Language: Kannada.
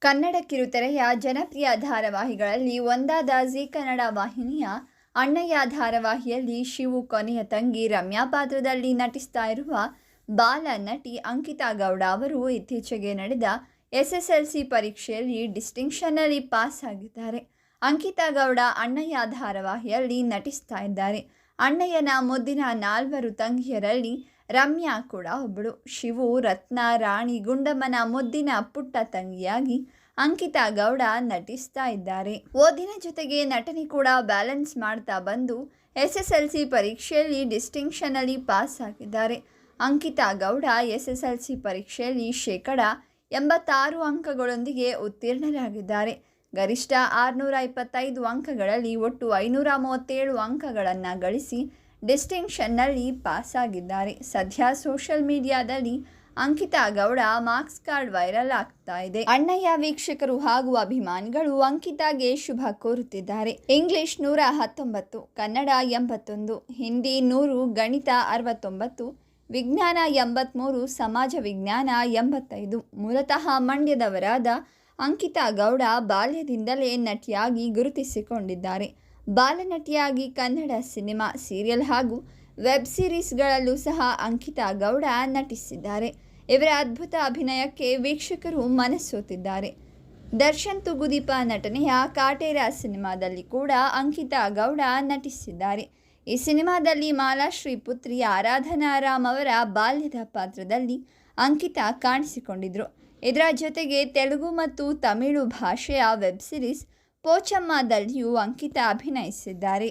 ಕನ್ನಡ ಕಿರುತೆರೆಯ ಜನಪ್ರಿಯ ಧಾರಾವಾಹಿಗಳಲ್ಲಿ ಒಂದಾದ ಜೀ ಕನ್ನಡ ವಾಹಿನಿಯ ಅಣ್ಣಯ್ಯ ಧಾರಾವಾಹಿಯಲ್ಲಿ ಶಿವು ಕೊನೆಯ ತಂಗಿ ರಮ್ಯಾ ಪಾತ್ರದಲ್ಲಿ ನಟಿಸ್ತಾ ಇರುವ ಬಾಲ ನಟಿ ಅಂಕಿತಾ ಗೌಡ ಅವರು ಇತ್ತೀಚೆಗೆ ನಡೆದ ಎಸ್ಎಸ್ಎಲ್ಸಿ ಪರೀಕ್ಷೆಯಲ್ಲಿ ಡಿಸ್ಟಿಂಕ್ಷನ್ನಲ್ಲಿ ಪಾಸ್ ಆಗಿದ್ದಾರೆ. ಅಂಕಿತಾ ಗೌಡ ಅಣ್ಣಯ್ಯ ಧಾರಾವಾಹಿಯಲ್ಲಿ ನಟಿಸ್ತಾ ಇದ್ದಾರೆ. ಅಣ್ಣಯ್ಯನ ಮುದ್ದಿನ 4 ತಂಗಿಯರಲ್ಲಿ ರಮ್ಯಾ ಕೂಡ ಒಬ್ಬಳು. ಶಿವು, ರತ್ನ, ರಾಣಿ, ಗುಂಡಮ್ಮನ ಮುದ್ದಿನ ಪುಟ್ಟ ತಂಗಿಯಾಗಿ ಅಂಕಿತಾ ಗೌಡ ನಟಿಸ್ತಾ ಇದ್ದಾರೆ. ಓದಿನ ಜೊತೆಗೆ ನಟನೆ ಕೂಡ ಬ್ಯಾಲೆನ್ಸ್ ಮಾಡ್ತಾ ಬಂದು ಎಸ್ಎಸ್ಎಲ್ಸಿ ಪರೀಕ್ಷೆಯಲ್ಲಿ ಡಿಸ್ಟಿಂಕ್ಷನ್ನಲ್ಲಿ ಪಾಸ್ ಆಗಿದ್ದಾರೆ. ಅಂಕಿತಾ ಗೌಡ ಎಸ್ಎಸ್ಎಲ್ಸಿ ಪರೀಕ್ಷೆಯಲ್ಲಿ 86 ಅಂಕಗಳೊಂದಿಗೆ ಉತ್ತೀರ್ಣರಾಗಿದ್ದಾರೆ. ಗರಿಷ್ಠ 625 ಅಂಕಗಳಲ್ಲಿ ಒಟ್ಟು 537 ಅಂಕಗಳನ್ನು ಗಳಿಸಿ ಡಿಸ್ಟಿಂಕ್ಷನ್ನಲ್ಲಿ ಪಾಸ್ ಆಗಿದ್ದಾರೆ. ಸದ್ಯ ಸೋಷಿಯಲ್ ಮೀಡಿಯಾದಲ್ಲಿ Ankita Gowda marks card viral ಆಗ್ತಾ ಇದೆ. ಅಣ್ಣಯ್ಯ ವೀಕ್ಷಕರು ಹಾಗೂ ಅಭಿಮಾನಿಗಳು ಅಂಕಿತಾಗೆ ಶುಭ ಕೋರುತ್ತಿದ್ದಾರೆ. ಇಂಗ್ಲಿಷ್ 119, ಕನ್ನಡ 81, ಹಿಂದಿ 100, ಗಣಿತ 69, ವಿಜ್ಞಾನ 83, ಸಮಾಜ ವಿಜ್ಞಾನ 85. ಮೂಲತಃ ಮಂಡ್ಯದವರಾದ ಅಂಕಿತಾ ಗೌಡ ಬಾಲ್ಯದಿಂದಲೇ ನಟಿಯಾಗಿ ಗುರುತಿಸಿಕೊಂಡಿದ್ದಾರೆ. ಬಾಲನಟಿಯಾಗಿ ಕನ್ನಡ ಸಿನಿಮಾ, ಸೀರಿಯಲ್ ಹಾಗೂ ವೆಬ್ ಸೀರೀಸ್ಗಳಲ್ಲೂ ಸಹ ಅಂಕಿತಾ ಗೌಡ ನಟಿಸಿದ್ದಾರೆ. ಇವರ ಅದ್ಭುತ ಅಭಿನಯಕ್ಕೆ ವೀಕ್ಷಕರು ಮನಸೋತಿದ್ದಾರೆ. ದರ್ಶನ್ ತೂಗುದೀಪ ನಟನೆಯ ಕಾಟೇರ ಸಿನಿಮಾದಲ್ಲಿ ಕೂಡ ಅಂಕಿತಾ ಗೌಡ ನಟಿಸಿದ್ದಾರೆ. ಈ ಸಿನಿಮಾದಲ್ಲಿ ಮಾಲಾಶ್ರೀ ಪುತ್ರಿ ಆರಾಧನಾ ರಾಮ್ ಅವರ ಬಾಲ್ಯದ ಪಾತ್ರದಲ್ಲಿ ಅಂಕಿತಾ ಕಾಣಿಸಿಕೊಂಡಿದ್ರು. ಇದರ ಜೊತೆಗೆ ತೆಲುಗು ಮತ್ತು ತಮಿಳು ಭಾಷೆಯ ವೆಬ್ ಸೀರೀಸ್ ಪೋಚಮ್ಮದಲ್ಲಿಯೂ ಅಂಕಿತಾ ಅಭಿನಯಿಸಿದ್ದಾರೆ.